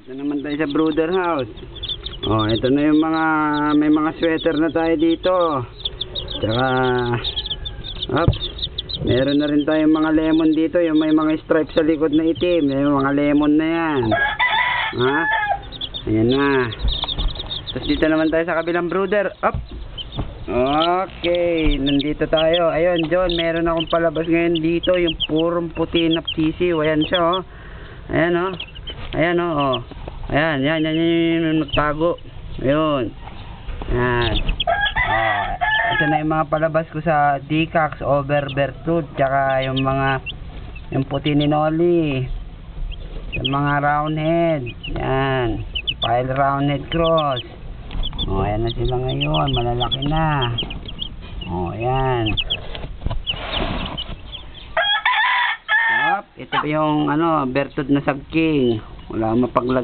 Ito naman tayo sa brooder house. Oh, ito na yung mga may mga sweater na tayo dito. Tsaka meron na rin tayong mga lemon dito, yung may mga stripes sa likod na itim. Yung mga lemon na yan. Ha? Ayan na. Tapos dito naman tayo sa kabilang brooder. Okay, nandito tayo. Ayun, John, meron akong palabas ngayon dito, yung purong puti na sisiw. Ayan siya, oh. Ayan, oh. Ayan, oh. Ayan, yan yung nagtago. Ayun. Ayan. Oh, ito na yung mga palabas ko sa Decax, Overbertud, tsaka yung puti ni Nolly. Yung mga roundhead. Yan. Pile roundhead cross. Oh, ayan na sila ngayon. Malalaki na. Oh, ayan. Ito yung bertud na sagking. Wala mapaglag.